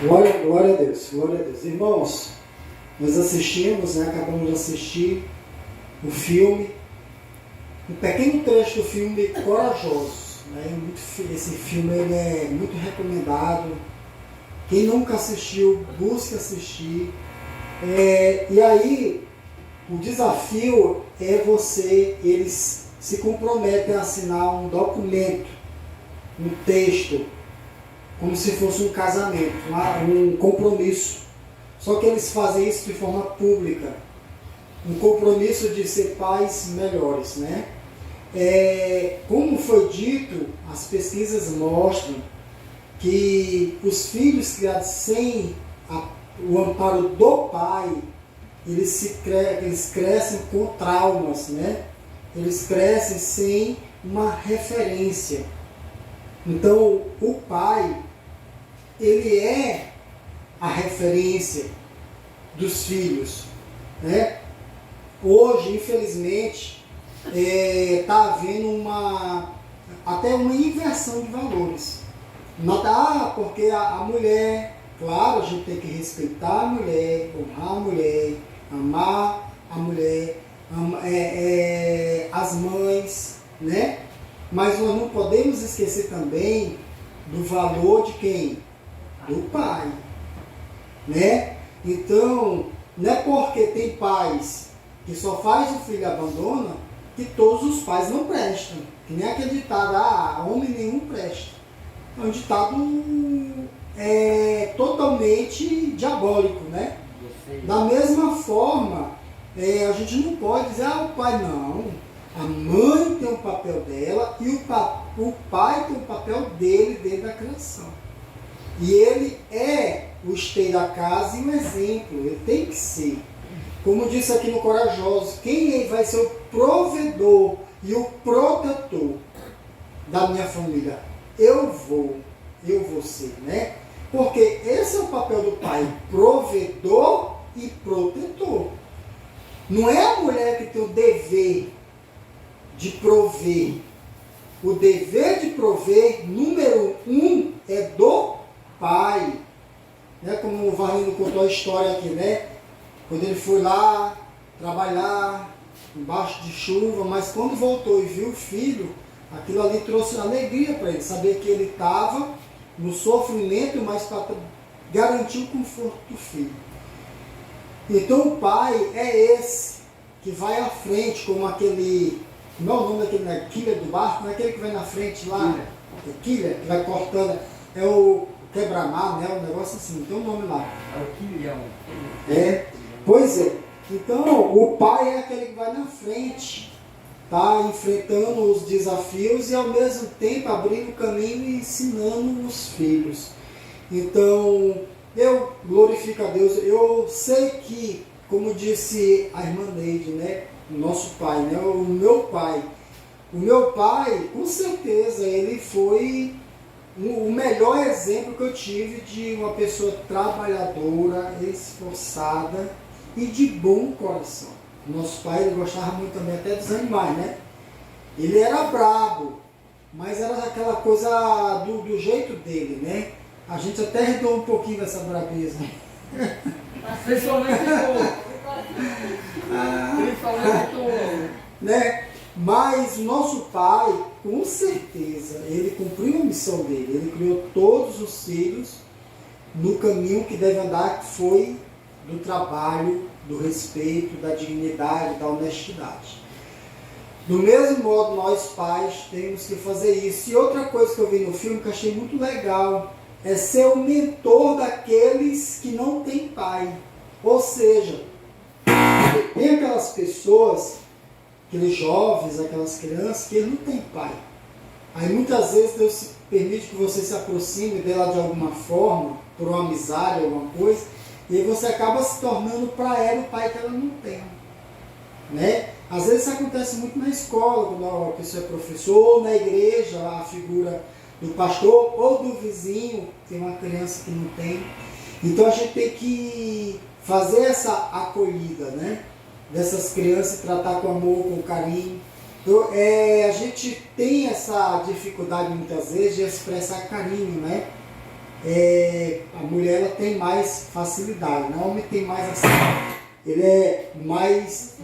Glória a Deus, glória a Deus. Irmãos, nós assistimos, né, acabamos de assistir o filme, um pequeno trecho do filme Corajosos. Né? Esse filme ele é muito recomendado. Quem nunca assistiu, busque assistir. E aí, o desafio é eles se comprometem a assinar um documento, um texto, como se fosse um casamento, um compromisso. Só que eles fazem isso de forma pública. Um compromisso de ser pais melhores, né? Como foi dito, as pesquisas mostram que os filhos criados sem o amparo do pai, eles crescem com traumas, né? Eles crescem sem uma referência. Então, o pai, ele é a referência dos filhos, né? Hoje, infelizmente, está havendo até uma inversão de valores. Porque a mulher, claro, a gente tem que respeitar a mulher, honrar a mulher, amar a mulher, as mães, né? Mas nós não podemos esquecer também do valor de quem? Do pai, né? Então, não é porque tem pais que só faz o filho e abandona que todos os pais não prestam. Que nem aquele ditado, homem nenhum presta. É um ditado totalmente diabólico, né? Da mesma forma, a gente não pode dizer, o pai não. A mãe tem um papel dela e o pai tem um papel dele dentro da criação. E ele é o esteio da casa e um exemplo, ele tem que ser. Como disse aqui no Corajosos, quem vai ser o provedor e o protetor da minha família? Eu vou ser, né? Porque esse é o papel do pai, provedor e protetor. Não é a mulher que tem o dever de prover. O dever de prover, número 1, é do pai. Né? Como o Varino contou a história aqui, né? Quando ele foi lá trabalhar, embaixo de chuva, mas quando voltou e viu o filho, aquilo ali trouxe alegria para ele, saber que ele estava no sofrimento, mas para garantir o conforto do filho. Então o pai é esse que vai à frente, como aquele, como é o nome daquele, né? Quilha do barco, não é aquele que vai na frente lá, quilha, que vai cortando, é o quebra-mar, né? Um negócio assim, tem um nome lá. É o quilhão. Pois é. Então o pai é aquele que vai na frente, tá enfrentando os desafios e ao mesmo tempo abrindo o caminho e ensinando os filhos. Então, eu glorifico a Deus. Eu sei que, como disse a irmã Neide, né, nosso pai, né, o meu pai, com certeza, ele foi o melhor exemplo que eu tive de uma pessoa trabalhadora, esforçada e de bom coração. Nosso pai, ele gostava muito também até dos animais, né? Ele era brabo, mas era aquela coisa do jeito dele, né? A gente até herdou um pouquinho dessa brabeza. Principalmente né? Mas o nosso pai, com certeza, ele cumpriu a missão dele. Ele criou todos os filhos no caminho que deve andar, que foi do trabalho, do respeito, da dignidade, da honestidade. Do mesmo modo, nós pais temos que fazer isso. E outra coisa que eu vi no filme que eu achei muito legal é ser o mentor daqueles que não têm pai. Ou seja, tem aquelas pessoas, aqueles jovens, aquelas crianças que não têm pai. Aí muitas vezes Deus permite que você se aproxime dela de alguma forma, por uma amizade, alguma coisa, e aí você acaba se tornando para ela o pai que ela não tem. Né? Às vezes isso acontece muito na escola, quando a pessoa é professor, ou na igreja, a figura do pastor ou do vizinho, tem uma criança que não tem. Então a gente tem que fazer essa acolhida, né? Dessas crianças, tratar com amor, com carinho. Então, a gente tem essa dificuldade muitas vezes de expressar carinho, né? a mulher ela tem mais facilidade, né? O homem tem mais assim, ele é mais,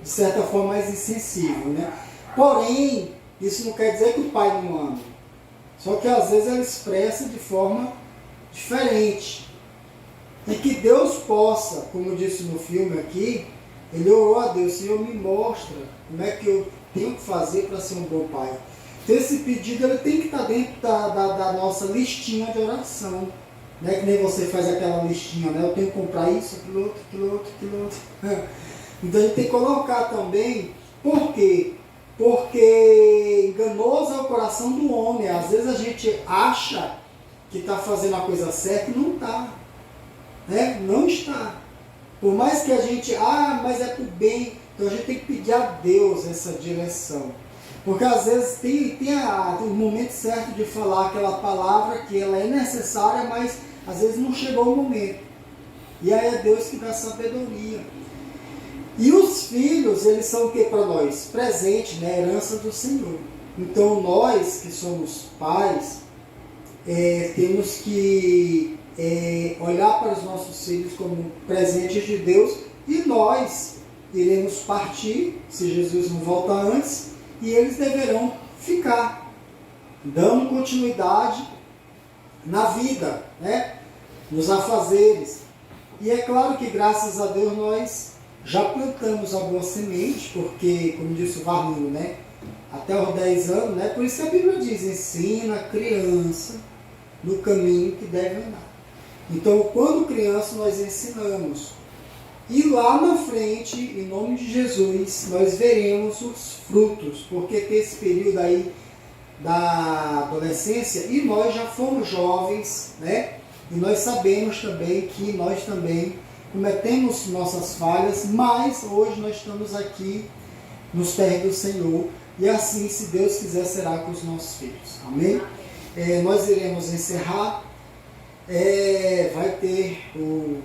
de certa forma, mais insensível, né? Porém, isso não quer dizer que o pai não ama. Só que às vezes ela expressa de forma diferente. E que Deus possa, como eu disse no filme aqui, ele orou a Deus, Senhor, me mostra como é que eu tenho que fazer para ser um bom pai. Então esse pedido ele tem que estar dentro da nossa listinha de oração. Não é que nem você faz aquela listinha, né? Eu tenho que comprar isso, aquilo outro, aquilo outro, aquilo outro. Então a gente tem que colocar também, por quê? Porque enganoso é o coração do homem. Às vezes a gente acha que está fazendo a coisa certa e não está. Né? Não está. Por mais que a gente, mas é para o bem. Então a gente tem que pedir a Deus essa direção. Porque às vezes tem o momento certo de falar aquela palavra que ela é necessária, mas às vezes não chegou o momento. E aí é Deus que dá sabedoria. E os filhos, eles são o que para nós? Presente, né? Herança do Senhor. Então nós que somos pais, temos que olhar para os nossos filhos como presentes de Deus, e nós iremos partir, se Jesus não volta antes, e eles deverão ficar, dando continuidade na vida, né? Nos afazeres. E é claro que graças a Deus nós já plantamos a boa semente, porque, como disse o Varlino, né? Até os 10 anos, né? Por isso que a Bíblia diz, ensina a criança no caminho que deve andar. Então, quando criança, nós ensinamos. E lá na frente, em nome de Jesus, nós veremos os frutos, porque tem esse período aí da adolescência, e nós já fomos jovens, né? E nós sabemos também que nós também cometemos nossas falhas, mas hoje nós estamos aqui nos pés do Senhor, e assim, se Deus quiser, será com os nossos filhos. Amém? Nós iremos encerrar. Vai ter o...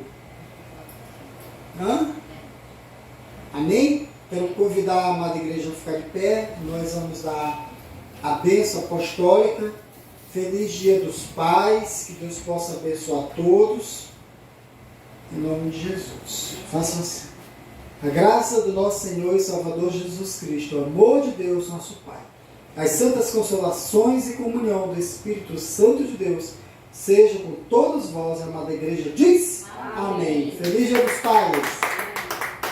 Amém? Quero convidar a amada igreja a ficar de pé. Nós vamos dar a bênção apostólica. Feliz Dia dos Pais. Que Deus possa abençoar todos. Em nome de Jesus. Faça assim. A graça do nosso Senhor e Salvador Jesus Cristo, o amor de Deus, nosso Pai, as santas consolações e comunhão do Espírito Santo de Deus, seja com todos vós, a amada igreja diz. Amém. Feliz Dia dos Pais.